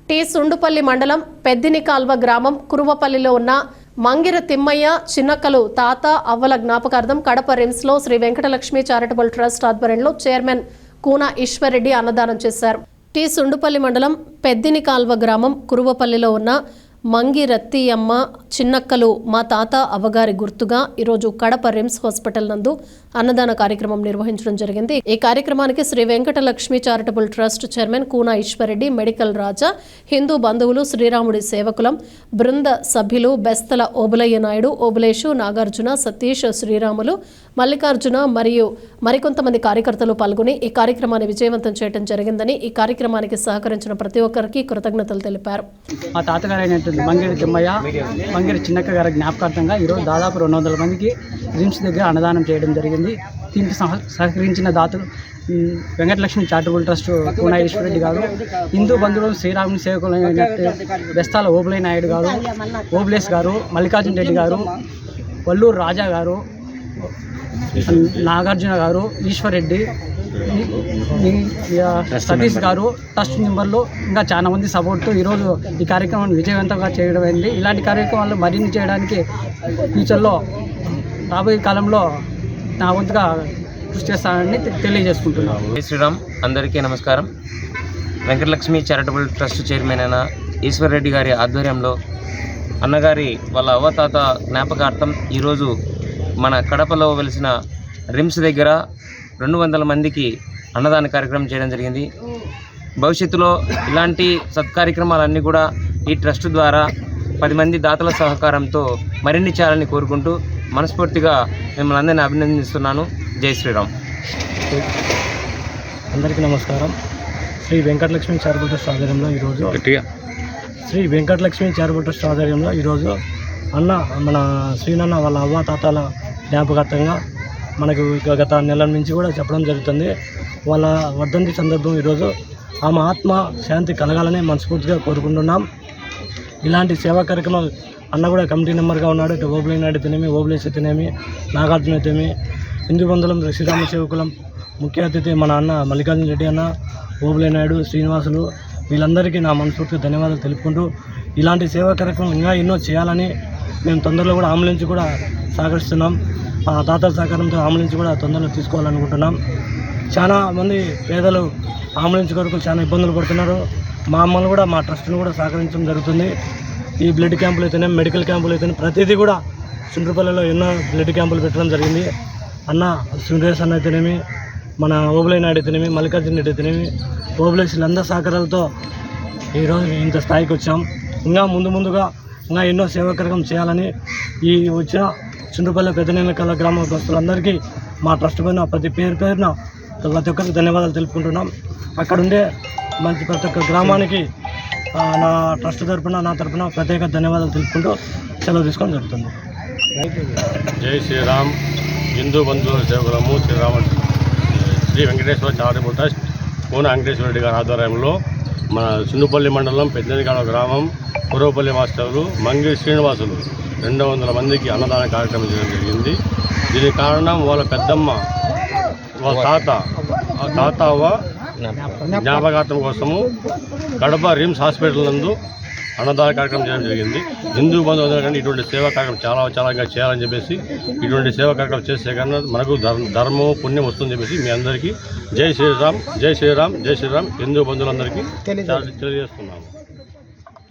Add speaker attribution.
Speaker 1: T Sundupalli మండలం పెద్దినికాల్వ గ్రామం కురువపల్లిలో ఉన్న మంగిర తిమ్మయ్య చిన్నక్కలు తాత అవ్వల జ్ఞాపకార్థం కడప రిమ్స్లో శ్రీ వెంకటలక్ష్మి చారిటబుల్ ట్రస్ట్ ఆధ్వర్యంలో చైర్మన్ కూన ఈశ్వర్రెడ్డి అన్నదానం చేశారు. టి సుండుపల్లి మండలం పెద్దినికాల్వ గ్రామం కురువపల్లిలో ఉన్న మంగిరత్తియమ్మ చిన్నక్కలు మా తాత అవ్వగారి గుర్తుగా ఈరోజు కడప రిమ్స్ హాస్పిటల్ నందు అన్నదాన కార్యక్రమం నిర్వహించడం జరిగింది. ఈ కార్యక్రమానికి Shri Venkatalakshmi charitable trust chairman Koona Eshwar Reddy, medical Raja, Hindu బంధువులు, శ్రీరాముడి సేవకులం బృంద సభ్యులు బెస్తల ఓబులయ్య నాయుడు, ఓబులేషు, నాగార్జున, సతీష్, శ్రీరాములు, మల్లికార్జున మరియు మరికొంతమంది కార్యకర్తలు పాల్గొని ఈ కార్యక్రమాన్ని విజయవంతం చేయడం జరిగిందని, ఈ కార్యక్రమానికి సహకరించిన ప్రతి ఒక్కరికి కృతజ్ఞతలు తెలిపారు.
Speaker 2: మా తాతగారైనటువంటి మంగిరి తిమ్మయ్య, మంగిరి చిన్నక్క గారి జ్ఞాపకార్థంగా ఈరోజు దాదాపు 200 మందికి రిమ్స్ దగ్గర అన్నదానం చేయడం జరిగింది. దీనికి సహకరించిన దాతలు వెంకటలక్ష్మి చారిటబుల్ ట్రస్ట్ కూన ఈశ్వర్రెడ్డి గారు, హిందూ బంధువులు శ్రీరాముని సేవకులైనట్టు బెస్తాల ఓబులయ్య నాయుడు గారు, ఓబులేష్ గారు, మల్లికార్జున రెడ్డి గారు, వల్లూరు రాజా గారు, నాగార్జున గారు, ఈశ్వర్రెడ్డి, సతీష్ గారు, ట్రస్ట్ మెంబర్లు ఇంకా చాలా మంది సపోర్ట్తో ఈరోజు ఈ కార్యక్రమాన్ని విజయవంతంగా చేయడం అయింది. ఇలాంటి కార్యక్రమాలు మరిన్ని చేయడానికి ఫ్యూచర్లో రాబోయే కాలంలో నా వంతుగా కృషి చేస్తానని తెలియజేసుకుంటున్నాను.
Speaker 3: జై శ్రీరామ్. అందరికీ నమస్కారం. వెంకటలక్ష్మి చారిటబుల్ ట్రస్ట్ చైర్మన్ అయిన ఈశ్వర్రెడ్డి గారి ఆధ్వర్యంలో అన్నగారి వాళ్ళ అవ్వతాత జ్ఞాపకార్థం ఈరోజు మన కడపలో వెలిసిన రిమ్స్ దగ్గర 200 మందికి అన్నదాన కార్యక్రమం చేయడం జరిగింది. భవిష్యత్తులో ఇలాంటి సత్కార్యక్రమాలన్నీ కూడా ఈ ట్రస్ట్ ద్వారా 10 మంది దాతల సహకారంతో మరిన్ని చేయాలని కోరుకుంటూ మనస్ఫూర్తిగా మిమ్మల్ని అందరినీ అభినందిస్తున్నాను. జై శ్రీరామ్.
Speaker 2: అందరికీ నమస్కారం. శ్రీ వెంకటలక్ష్మి చారిటబుల్ ట్రస్ట్ ఆధ్వర్యంలో ఈరోజు అన్న మన శ్రీనన్న వాళ్ళ అవ్వ తాతల జ్ఞాపకార్థంగా మనకు గత నెల నుంచి కూడా చెప్పడం జరుగుతుంది. వాళ్ళ వర్ధంతి సందర్భం ఈరోజు ఆమె ఆత్మ శాంతి కలగాలని మనస్ఫూర్తిగా కోరుకుంటున్నాం. ఇలాంటి సేవా కార్యక్రమాలు అన్న కూడా కమిటీ మెంబర్గా ఉన్నాడు. ఇటు ఓబులయ్య నాయుడు అయితేనేమి, ఓబులేష్ అయితేనేమి, నాగార్జున అయితేనేమి, హిందూ బంధువులం, శ్రీరామ సేవకులం, ముఖ్య అతిథి మన అన్న మల్లికార్జున రెడ్డి అన్న, ఓబులయ్య నాయుడు, శ్రీనివాసులు, వీళ్ళందరికీ నా మనస్ఫూర్తిగా ధన్యవాదాలు తెలుపుకుంటూ ఇలాంటి సేవా కార్యక్రమం ఇంకా ఎన్నో చేయాలని మేము తొందరలో కూడా అంబులెన్స్ కూడా సహకరిస్తున్నాం. ఆ దాతల సహకారంతో అంబులెన్స్ కూడా తొందరలో తీసుకోవాలనుకుంటున్నాం. చాలా మంది పేదలు అంబులెన్స్ కొరకు చాలా ఇబ్బందులు పడుతున్నారు. మా అమ్మలు కూడా మా ట్రస్ట్ను కూడా సహకరించడం జరుగుతుంది. ఈ బ్లడ్ క్యాంపులు అయితేనే, మెడికల్ క్యాంపులు అయితేనే ప్రతిదీ కూడా సుండ్రుపల్లిలో ఎన్నో బ్లడ్ క్యాంపులు పెట్టడం జరిగింది. అన్న సురేష్ అన్న అయితేనేమి, మన ఓబులయ్య నాయుడు అయితేనేమి, మల్లికార్జున రెడ్డి అయితేనేమి, ఓబులేష్ అందరి సహకారాలతో ఈరోజు ఇంత స్థాయికి వచ్చాం. ఇంకా ముందుగా ఇంకా ఎన్నో సేవా కార్యక్రమం చేయాలని ఈ వచ్చిన సుండ్రుపల్లి పెద్దనికాల గ్రామస్తులందరికీ మా ట్రస్ట్ పైన ప్రతి పేరున ప్రతి ఒక్కరికి ధన్యవాదాలు తెలుపుకుంటున్నాం. అక్కడుండే ప్రతి ఒక్క గ్రామానికి నా ట్రస్ట్ తరఫున, నా తరఫున ప్రత్యేక ధన్యవాదాలు తెలుపుకుంటూ సెలవు తీసుకోవడం జరుగుతుంది.
Speaker 4: జై శ్రీరామ్. హిందూ బంధువుల సేవకులము శ్రీ వెంకటేశ్వర చారిటబుల్ ట్రస్ట్ కూన వెంకటేశ్వరరెడ్డి గారి ఆధ్వర్యంలో మన సుండుపల్లి మండలం పెద్దనికాల గ్రామం కురవపల్లి మాస్టర్లు మంగిరి శ్రీనివాసులు 200 మందికి అన్నదాన కార్యక్రమం చేయడం జరిగింది. దీనికి కారణం వాళ్ళ పెద్దమ్మ, వాళ్ళ తాత అవ్వ జ్ఞాపకార్థం కోసము కడప రిమ్స్ హాస్పిటల్ నందు అన్నదాన కార్యక్రమం చేయడం జరిగింది. హిందూ బంధువులు కానీ ఇటువంటి సేవా కార్యక్రమం చాలా చేయాలని చెప్పేసి, ఇటువంటి సేవా కార్యక్రమం చేసే కన్నా మనకు ధర్మం పుణ్యం వస్తుందని చెప్పేసి మీ అందరికీ జై శ్రీరామ్, జై శ్రీరామ్, జై శ్రీరామ్ హిందూ బంధువులందరికీ తెలియజేస్తున్నాము.